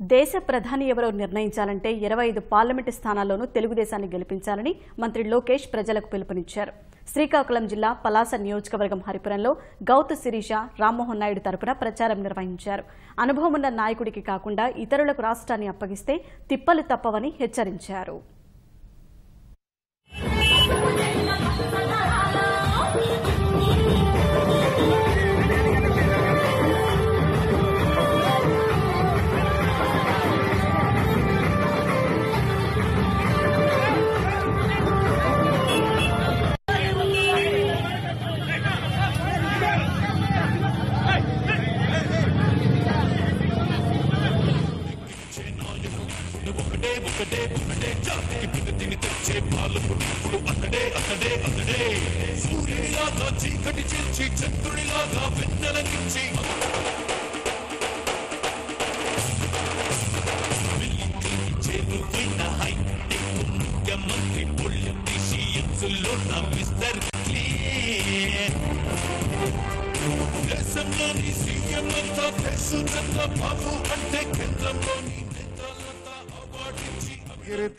దేశ ప్రధాని ఎవరో నిర్ణయించాలంటే 25 పార్లమెంటు స్థానాల్లోనూ తెలుగుదేశాన్ని గెలిపించాలని మంత్రి లోకేష్ ప్రజలకు పిలుపునిచ్చారు. శ్రీకాకుళం జిల్లా పలాస నియోజకవర్గం హరిపురంలో గౌతు శిరీష రామ్మోహన్ నాయుడు తరపున ప్రచారం నిర్వహించారు. అనుభవం ఉన్న నాయకుడికి కాకుండా ఇతరులకు రాష్ట్రాన్ని అప్పగిస్తే తిప్పలు తప్పవని హెచ్చరించారు.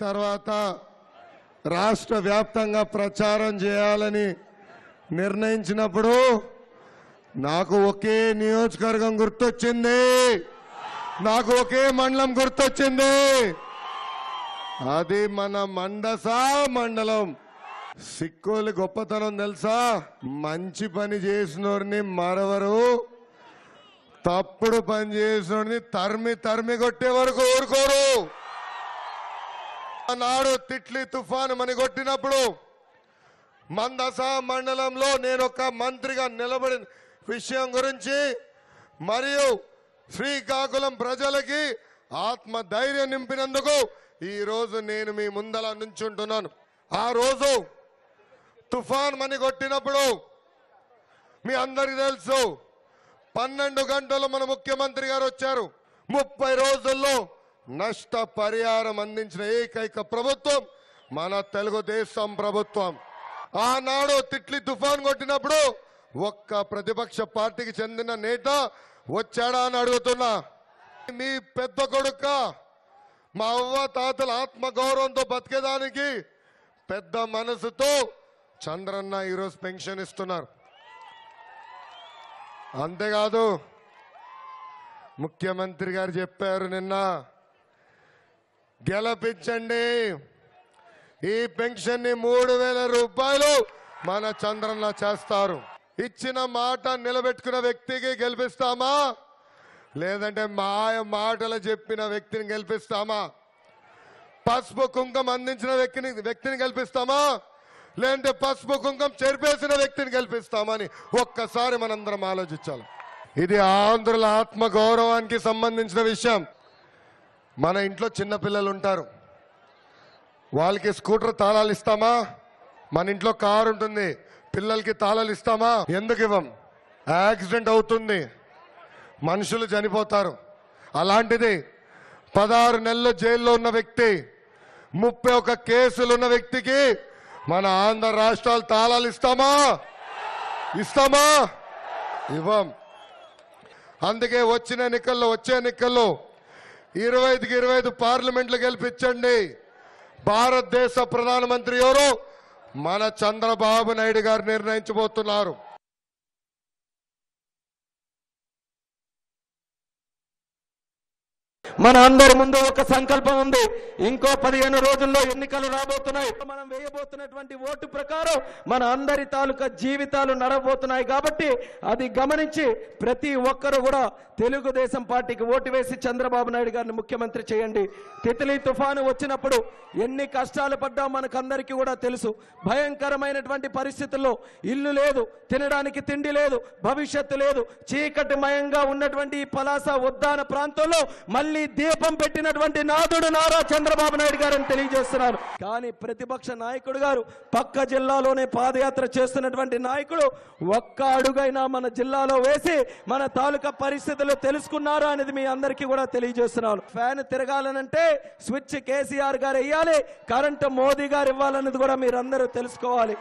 తర్వాత రాష్ట్ర వ్యాప్తంగా ప్రచారం చేయాలని నిర్ణయించినప్పుడు నాకు ఒకే నియోజకవర్గం గుర్తొచ్చింది, నాకు ఒకే మండలం గుర్తొచ్చింది. అది మన మండసా మండలం. సిక్కోలు గొప్పతనం తెలుసా? మంచి పని చేసినోడిని మరవరు, తప్పుడు పని చేసినోడిని తరిమి తరిమి కొట్టే వరకు ఊరుకోరు. నాడు తిట్లీ తుఫాను మని కొట్టినప్పుడు మందస మండలంలో నేను ఒక మంత్రిగా నిలబడిన విషయం గురించి మరియు శ్రీకాకుళం ప్రజలకి ఆత్మధైర్యం నింపినందుకు ఈ రోజు నేను మీ ముందల నుంచుంటున్నాను. ఆ రోజు తుఫాన్ మని కొట్టినప్పుడు మీ అందరికీ తెలుసు, 12 గంటలు మన ముఖ్యమంత్రి గారు వచ్చారు. 30 రోజుల్లో నష్ట పరిహారం అందించిన ఏకైక ప్రభుత్వం మన తెలుగుదేశం ప్రభుత్వం. ఆనాడు తిట్లీ తుఫాన్ కొట్టినప్పుడు ఒక్క ప్రతిపక్ష పార్టీకి చెందిన నేత వచ్చాడా అని అడుగుతున్నా. మీ పెద్ద కొడుక మా అవ్వ తాతల ఆత్మగౌరవంతో బతికేదానికి పెద్ద మనసుతో చంద్రన్న ఈరోజు పెన్షన్ ఇస్తున్నారు. అంతేకాదు ముఖ్యమంత్రి గారు చెప్పారు నిన్న, గెలిపించండి ఈ పెన్షన్ ని 3000 రూపాయలు మన చంద్రన్న చేస్తారు. ఇచ్చిన మాట నిలబెట్టుకున్న వ్యక్తికి గెలిపిస్తామా, లేదంటే మాటలు చెప్పిన వ్యక్తిని గెలిపిస్తామా? పసుపు కుంకం అందించిన వ్యక్తిని గెలిపిస్తామా, లేదంటే పసుపు కుంకం చెరిపేసిన వ్యక్తిని గెలిపిస్తామా అని ఒక్కసారి మనందరం ఆలోచించాలి. ఇది ఆంధ్రుల ఆత్మ గౌరవానికి సంబంధించిన విషయం. మన ఇంట్లో చిన్న పిల్లలు ఉంటారు, వాళ్ళకి స్కూటర్ తాళాలు ఇస్తామా? మన ఇంట్లో కారు ఉంటుంది, పిల్లలకి తాళాలు ఇస్తామా? ఎందుకు ఇవ్వం? యాక్సిడెంట్ అవుతుంది, మనుషులు చనిపోతారు. అలాంటిది 16 నెలలు జైల్లో ఉన్న వ్యక్తి, 31 కేసులు ఉన్న వ్యక్తికి మన ఆంధ్ర రాష్ట్రాలు తాళాలు ఇస్తామా? ఇవ్వం. అందుకే వచ్చే ఎన్నికల్లో 25కి 25 పార్లమెంట్లు గెలిపించండి. భారతదేశ ప్రధానమంత్రి ఎవరు? మన చంద్రబాబు నాయుడు గారు నిర్ణయించబోతున్నారు. మన అందరి ముందు ఒక సంకల్పం ఉంది. ఇంకో 15 రోజుల్లో ఎన్నికలు రాబోతున్నాయి. మనం వేయబోతున్నటువంటి ఓటు ప్రకారం మన అందరి తాలూకా జీవితాలు నడవబోతున్నాయి. కాబట్టి అది గమనించి ప్రతి ఒక్కరు కూడా తెలుగుదేశం పార్టీకి ఓటు వేసి చంద్రబాబు నాయుడు గారిని ముఖ్యమంత్రి చేయండి. తిత్లీ తుఫాను వచ్చినప్పుడు ఎన్ని కష్టాలు పడ్డా మనకందరికీ కూడా తెలుసు. భయంకరమైనటువంటి పరిస్థితుల్లో ఇల్లు లేదు, తినడానికి తిండి లేదు, భవిష్యత్తు లేదు. చీకటిమయంగా ఉన్నటువంటి ఈ పలాస ఉద్దాన ప్రాంతంలో మళ్ళీ దీపం పెట్టినటువంటి నాదుడు నారా చంద్రబాబు నాయుడు గారని తెలియజేస్తున్నారు. కానీ ప్రతిపక్ష నాయకుడు గారు పక్క జిల్లాలోనే పాదయాత్ర చేస్తున్నటువంటి నాయకుడు ఒక్క అడుగైనా మన జిల్లాలో వేసి మన తాలూకా పరిస్థితులు తెలుసుకున్నారా అనేది మీ అందరికీ కూడా తెలియజేస్తున్నారు. ఫ్యాన్ తిరగాలనంటే స్విచ్ కేసీఆర్ గారు వేయాలి, కరెంటు మోదీ గారు ఇవ్వాలనేది కూడా మీరందరూ తెలుసుకోవాలి.